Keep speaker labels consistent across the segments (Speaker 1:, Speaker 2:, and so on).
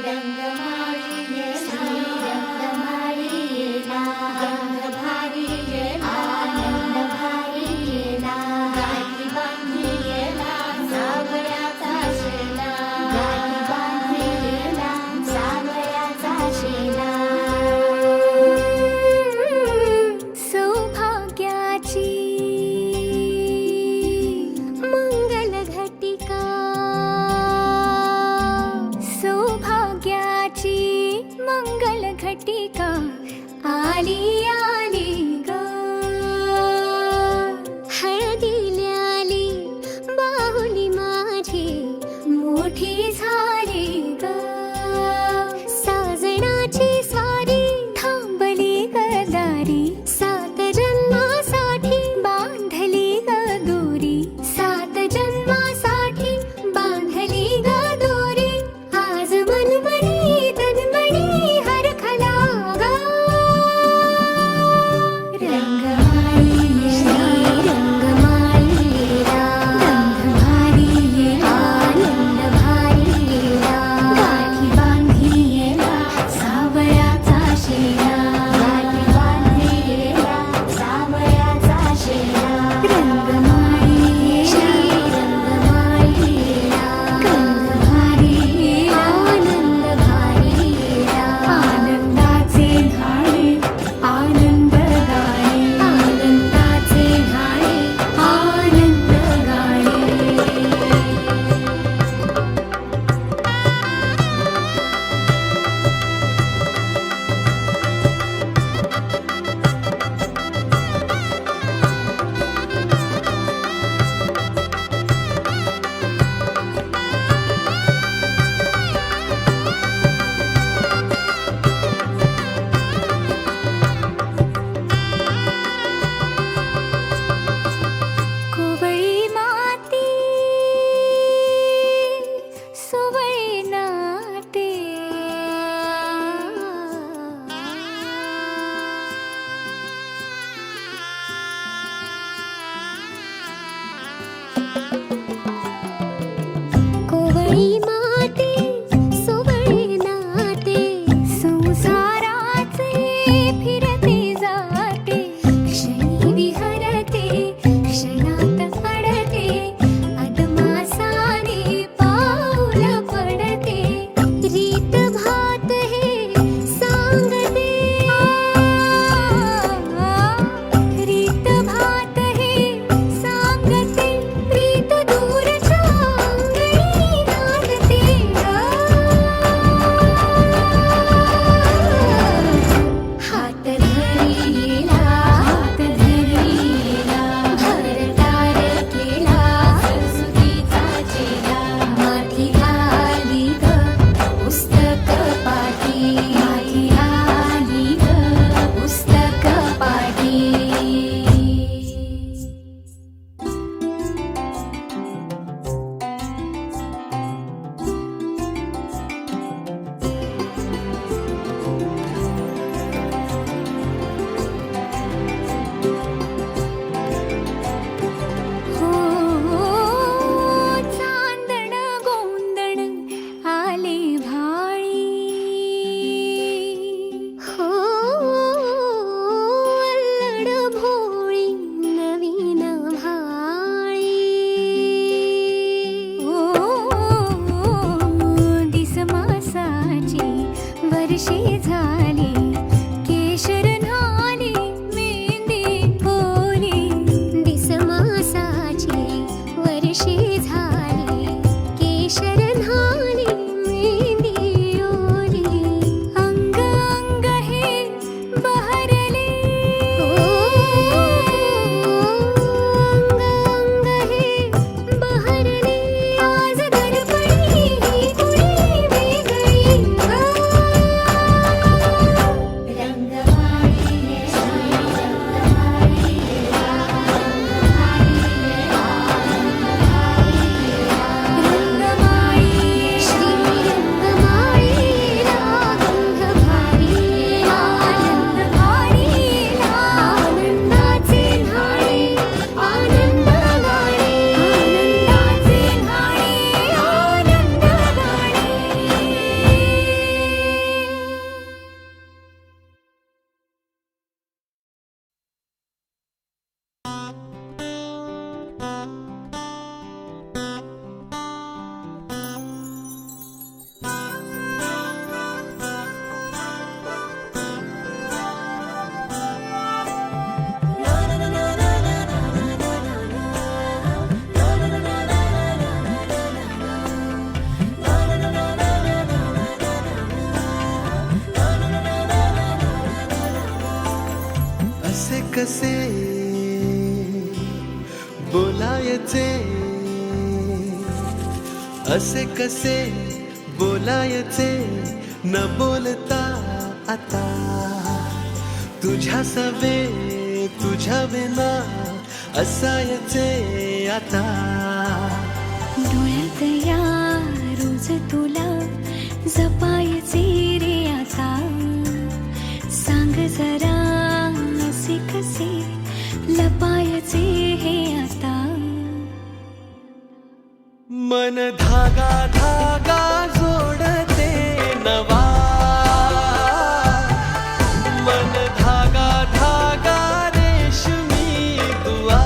Speaker 1: रंगमाळी येला गंधभारी येला आनंद भारी येला गाठी बांधी येला सावळ्याचा शेला गाठी बांधी येला सावळ्याचा शेला सौभाग्याची मंगल घटिका सौभाग्याची मंगल घटिका आली
Speaker 2: कसे बोलायचे, असे कसे बोलायचे न बोलता आता, तुझ्या सवे तुझ्या विना असायचे आता.
Speaker 1: डोळ्यात या रोज तुला जपायचे रे आता, सांग जरा असे कसे लपायचे हे आता.
Speaker 2: मन धागा धागा जोडते नवा, मन धागा धागा रेशमी दुआ,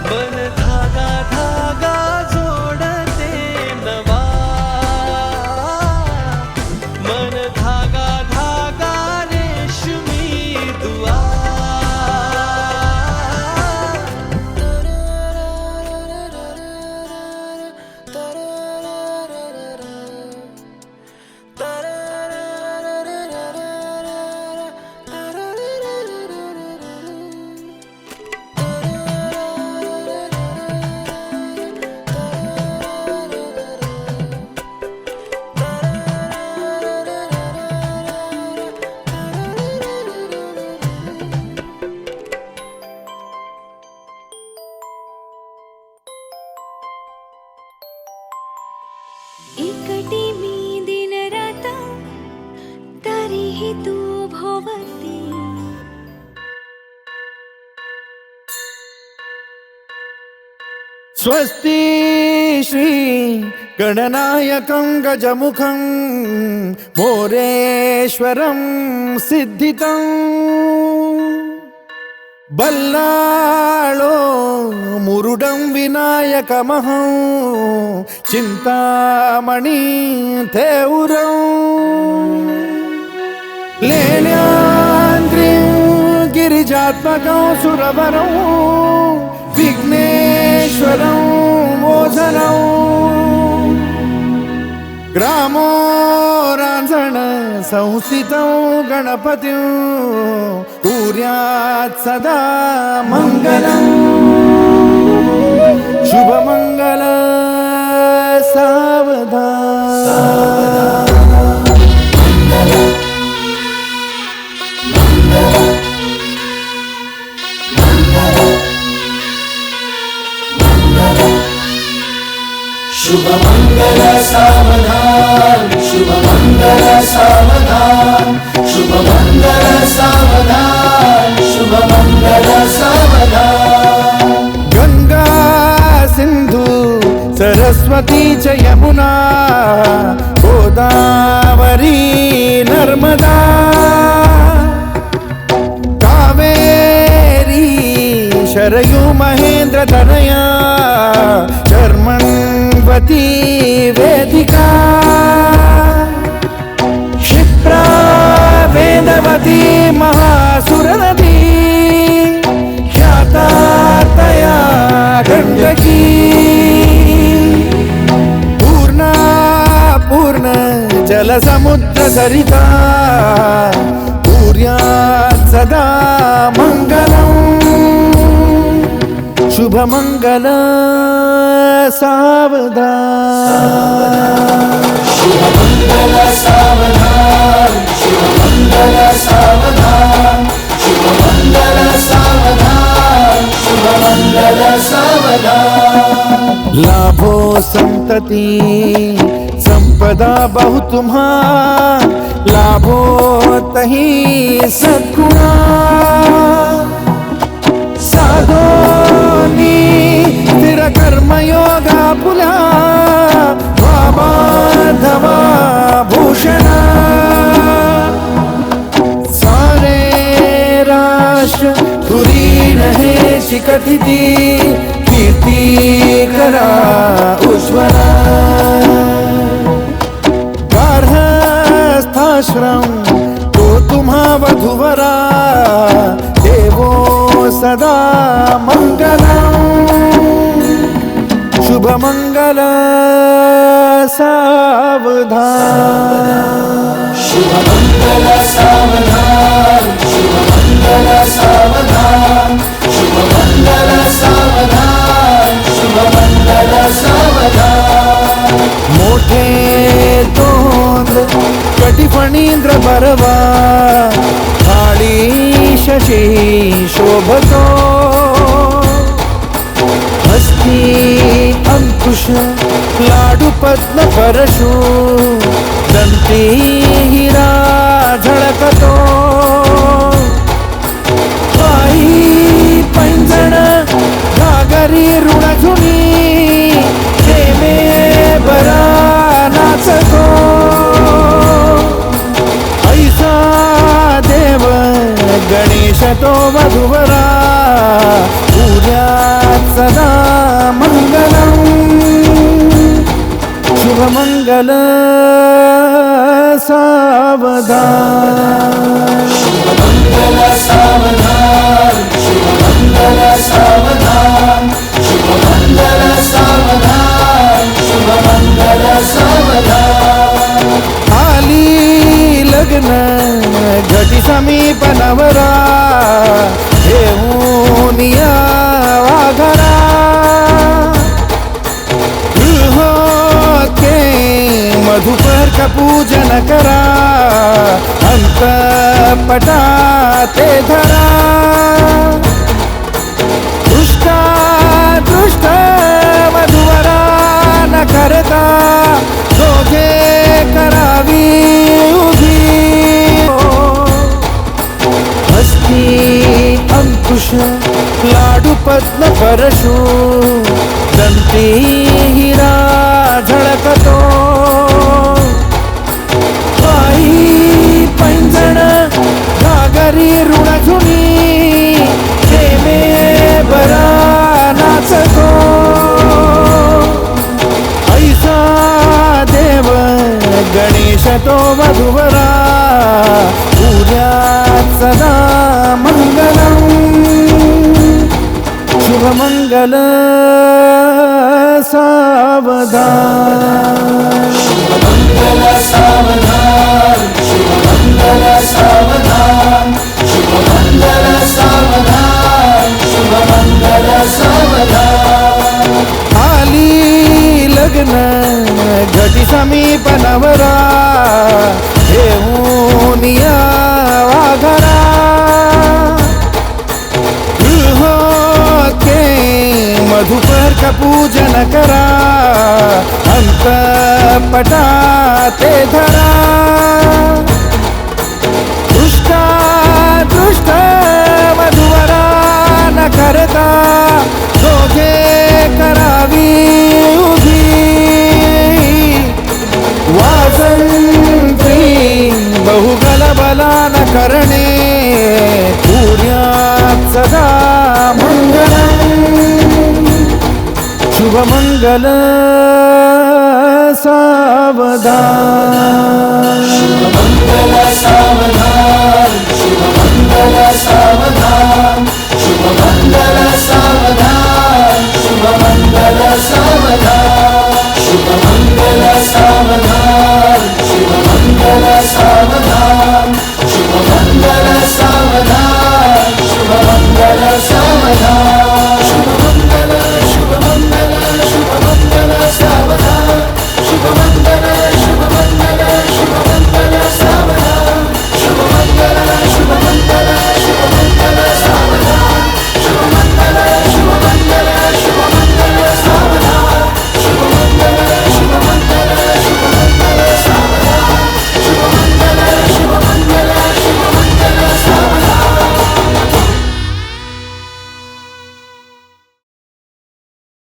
Speaker 2: मन धागा धागा जोडते नवा, मन धागा धागा रेशमी दुआ.
Speaker 1: एकटी मी दिन रात तरीही तू भोवती,
Speaker 3: स्वस्ति श्री गणनायकं गजमुखं मोरेश्वरं सिद्धितं, बल्लाळो मुरुडं विनायकमहं चिन्तामणि थेउरं, लेल्याद्रिं गिरिजात्मकं सुरवरं विघ्नेश्वरं मोझनं, ग्रामो रांझण संस्थितं गणपतिं कुर्यात् सदा मङ्गलम्. शुभमङ्गल सावधान.
Speaker 4: शुभमङ्गल सावधान, शुभमङ्गल सावधान, शुभमङ्गल सावधान, शुभमङ्गल सावधान.
Speaker 3: गंगा सिंधु सरस्वती च यमुना गोदावरी नर्मदा, कावेरी शरयू महेंद्र तनया कर्मण्वती वेदिका, क्षिप्रा वेदवती महासुरनदी ख्याता तया गण्डकी, पूर्णा पूर्ण जलसमुद्र सरिता कुर्यात् सदा मङ्गलम्. शुभमङ्गल सावधान.
Speaker 4: शुभमङ्गल सावधान, शुभमङ्गल सावधान, शुभमङ्गल सावधान, शुभमङ्गल सावधान.
Speaker 3: लाभो संतति संपदा बहु तुम्हार, लाभो तही सद्गुणा, साधोनी स्थिर कर्मयोगा पुला वामाधवा भूषणा, सारे राष्ट्र धुरीण हे शिकथिती कीर्ती करा उज्ज्वला, गार्हस्थाश्रम तो तुम्हा वधुवरा देवो सदा मंगलम्. शुभमंगल सावधान.
Speaker 4: शुभमङ्गल सावधान,
Speaker 3: मोठे तोंड कटी फणींद्र बरवा थाळी शशी शोभतो हस्ती अंकुश लाडू पद्म परशु दंती हिरा झळकतो पायी पैंजण घागरी ऋणझुनी प्रेमे बरा नाचतो ऐसा देव गणेश तो वधुवरा उद्यात सदा मंगलम शुभमंगल सावधान
Speaker 4: मंगल सावधान शुभ मंगल सावधान शुभ मंगल सावधान शुभ मंगल सावधान
Speaker 3: आली लग्न घटी समीप नवरा घेऊन या वाघरा गृहोके मधुपर का पूजन करा अंतपटा ते धरा दृष्टा दृष्ट मधुवरा न करता दोघे करावी उभी हस्ती अंकुश लाडू पद्म परशु दंती हिरा झळकतो पायी पैंजण घागरी ऋणझुनी प्रेमे बरा नाचतो ऐसा देव गणेश तो वधुवरा उद्यात सदा मंगलम शुभमंगल सावधान
Speaker 4: मंगल सावधान शुभ मंगल सावधान शुभ मंगल सावधान शुभ मंगल सावधान
Speaker 3: आली लग्न घटी समीप नवरा घेऊन या वाघरा गृहोके मधुपर का पूजन करा अंतपटा ते धरा दृष्टा दृष्ट मधुवरा न करता दोघे करावी उभी वाजंत्री बहुगल बला न करणे सूर्यात सदा मंगलम शुभमंगल सावधान
Speaker 4: मंगल सावधान